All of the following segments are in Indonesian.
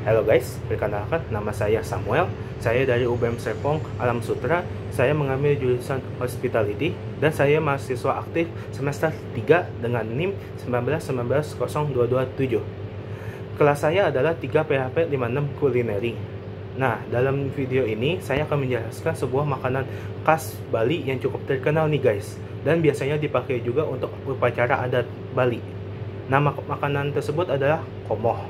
Halo guys, perkenalkan nama saya Samuel. Saya dari UBM Serpong Alam Sutera. Saya mengambil jurusan Hospitality dan saya mahasiswa aktif semester 3 dengan NIM 1919027. Kelas saya adalah 3 PHP 56 Culinary. Nah, dalam video ini saya akan menjelaskan sebuah makanan khas Bali yang cukup terkenal nih guys, dan biasanya dipakai juga untuk upacara adat Bali. Nama makanan tersebut adalah komoh.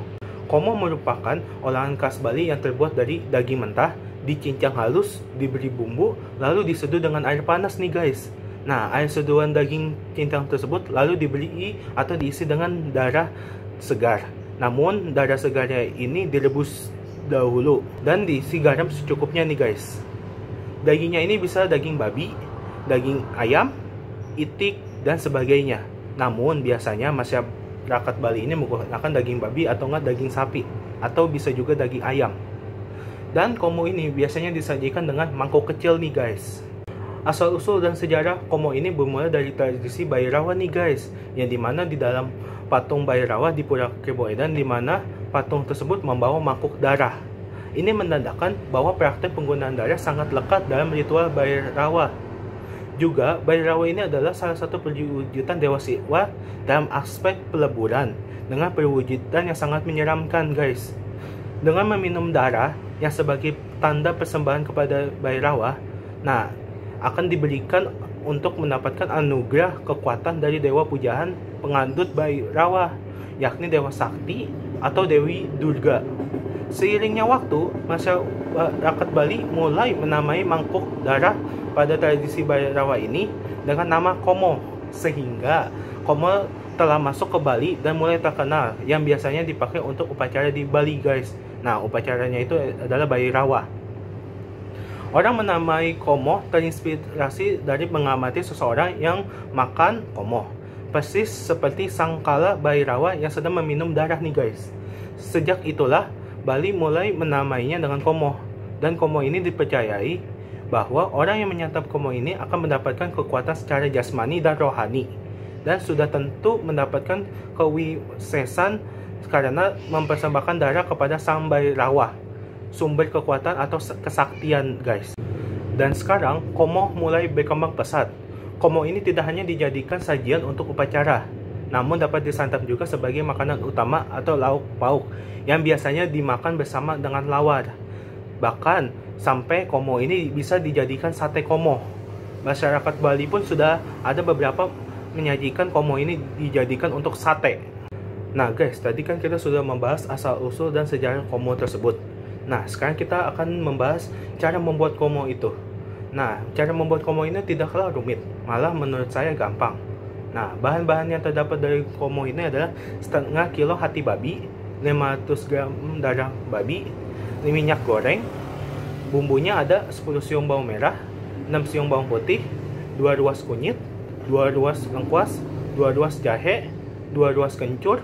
Komoh merupakan olahan khas Bali yang terbuat dari daging mentah, dicincang halus, diberi bumbu, lalu diseduh dengan air panas nih guys. Nah, air seduhan daging cincang tersebut lalu diberi atau diisi dengan darah segar. Namun, darah segarnya ini direbus dahulu dan diisi garam secukupnya nih guys. Dagingnya ini bisa daging babi, daging ayam, itik, dan sebagainya. Namun, biasanya masyarakat Bali ini menggunakan daging babi atau enggak daging sapi, atau bisa juga daging ayam. Dan komoh ini biasanya disajikan dengan mangkok kecil nih guys. Asal-usul dan sejarah komoh ini bermula dari tradisi Bhairawa nih guys, yang dimana di dalam patung Bhairawa di Pura Keboedan, dimana patung tersebut membawa mangkuk darah. Ini menandakan bahwa praktek penggunaan darah sangat lekat dalam ritual Bhairawa. Juga, Bhairawa ini adalah salah satu perwujudan Dewa Siwa dalam aspek peleburan, dengan perwujudan yang sangat menyeramkan guys. Dengan meminum darah yang sebagai tanda persembahan kepada Bhairawa, nah, akan diberikan untuk mendapatkan anugerah kekuatan dari Dewa Pujaan pengandut Bhairawa, yakni Dewa Sakti atau Dewi Durga. Seiringnya waktu, masyarakat Bali mulai menamai mangkuk darah pada tradisi Bhairawa ini dengan nama komoh, sehingga komoh telah masuk ke Bali dan mulai terkenal, yang biasanya dipakai untuk upacara di Bali guys. Nah, upacaranya itu adalah Bhairawa. Orang menamai komoh terinspirasi dari mengamati seseorang yang makan komoh, persis seperti sang kala Bhairawa yang sedang meminum darah nih guys. Sejak itulah Bali mulai menamainya dengan komoh, dan komoh ini dipercayai bahwa orang yang menyantap komoh ini akan mendapatkan kekuatan secara jasmani dan rohani, dan sudah tentu mendapatkan kewisesan karena mempersembahkan darah kepada sang Bhairawa, sumber kekuatan atau kesaktian guys. Dan sekarang komoh mulai berkembang pesat. Komoh ini tidak hanya dijadikan sajian untuk upacara, namun dapat disantap juga sebagai makanan utama atau lauk pauk yang biasanya dimakan bersama dengan lawar. Bahkan sampai komoh ini bisa dijadikan sate komoh. Masyarakat Bali pun sudah ada beberapa menyajikan komoh ini dijadikan untuk sate. Nah guys, tadi kan kita sudah membahas asal-usul dan sejarah komoh tersebut. Nah, sekarang kita akan membahas cara membuat komoh itu. Nah, cara membuat komoh ini tidaklah rumit, malah menurut saya gampang. Nah, bahan-bahan yang terdapat dari komoh ini adalah setengah kilo hati babi, 500 gram darah babi, minyak goreng, bumbunya ada 10 siung bawang merah, 6 siung bawang putih, 2 ruas kunyit, 2 ruas lengkuas, 2 ruas jahe, 2 ruas kencur,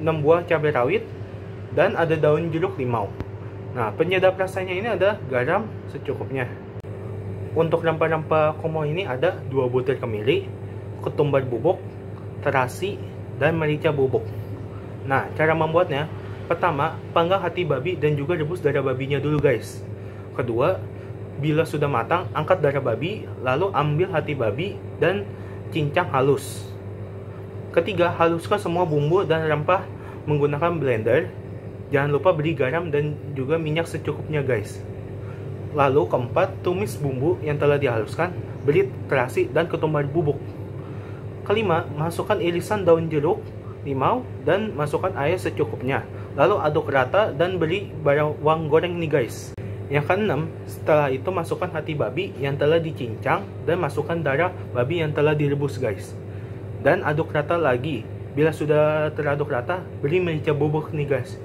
6 buah cabai rawit, dan ada daun jeruk limau. Nah, penyedap rasanya ini ada garam secukupnya. Untuk rempah-rempah komoh ini ada 2 butir kemiri, ketumbar bubuk, terasi, dan merica bubuk. Nah, cara membuatnya, pertama, panggang hati babi dan juga rebus darah babinya dulu guys. Kedua, bila sudah matang, angkat darah babi, lalu ambil hati babi dan cincang halus. Ketiga, haluskan semua bumbu dan rempah menggunakan blender. Jangan lupa beri garam dan juga minyak secukupnya guys. Lalu keempat, tumis bumbu yang telah dihaluskan, beri terasi dan ketumbar bubuk. Kelima, masukkan irisan daun jeruk, limau, dan masukkan air secukupnya. Lalu aduk rata dan beri bawang goreng nih guys. Yang keenam, setelah itu masukkan hati babi yang telah dicincang dan masukkan darah babi yang telah direbus guys. Dan aduk rata lagi. Bila sudah teraduk rata, beri merica bubuk nih guys.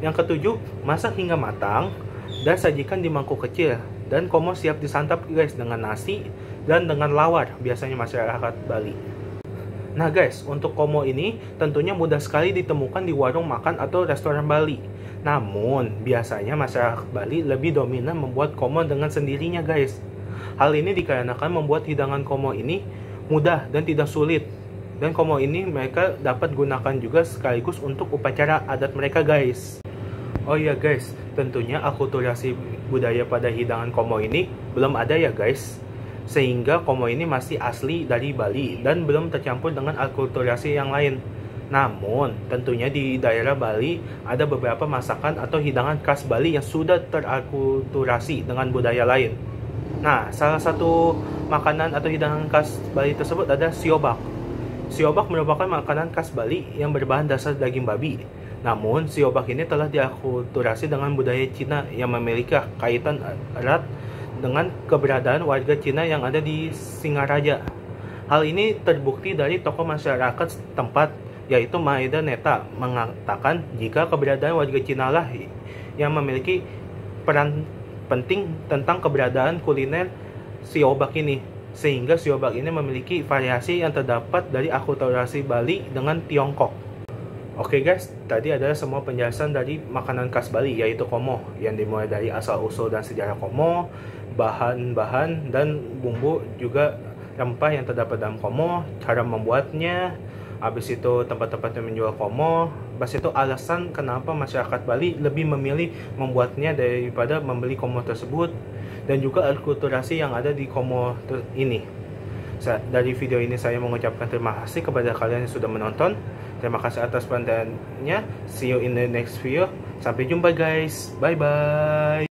Yang ketujuh, masak hingga matang dan sajikan di mangkuk kecil. Dan komoh siap disantap guys dengan nasi dan dengan lawar, biasanya masyarakat Bali. Nah guys, untuk komoh ini tentunya mudah sekali ditemukan di warung makan atau restoran Bali. Namun, biasanya masyarakat Bali lebih dominan membuat komoh dengan sendirinya guys. Hal ini dikarenakan membuat hidangan komoh ini mudah dan tidak sulit. Dan komoh ini mereka dapat gunakan juga sekaligus untuk upacara adat mereka guys. Oh iya guys, tentunya akulturasi budaya pada hidangan Komo ini belum ada ya guys. Sehingga Komo ini masih asli dari Bali dan belum tercampur dengan akulturasi yang lain. Namun, tentunya di daerah Bali ada beberapa masakan atau hidangan khas Bali yang sudah terakulturasi dengan budaya lain. Nah, salah satu makanan atau hidangan khas Bali tersebut ada siobak. Siobak merupakan makanan khas Bali yang berbahan dasar daging babi. Namun, siobak ini telah diakulturasi dengan budaya Cina yang memiliki kaitan erat dengan keberadaan warga Cina yang ada di Singaraja. Hal ini terbukti dari tokoh masyarakat setempat, yaitu Maeda Neta, mengatakan jika keberadaan warga Cina lah yang memiliki peran penting tentang keberadaan kuliner siobak ini, sehingga siobak ini memiliki variasi yang terdapat dari akulturasi Bali dengan Tiongkok. Oke guys, tadi adalah semua penjelasan dari makanan khas Bali, yaitu Komo, yang dimulai dari asal-usul dan sejarah Komo, bahan-bahan dan bumbu, juga rempah yang terdapat dalam Komo, cara membuatnya, habis itu tempat-tempat yang menjual Komo, habis itu alasan kenapa masyarakat Bali lebih memilih membuatnya daripada membeli Komo tersebut, dan juga akulturasi yang ada di Komo ini. Dari video ini saya mengucapkan terima kasih kepada kalian yang sudah menonton. Terima kasih atas perhatiannya. See you in the next video. Sampai jumpa guys. Bye bye.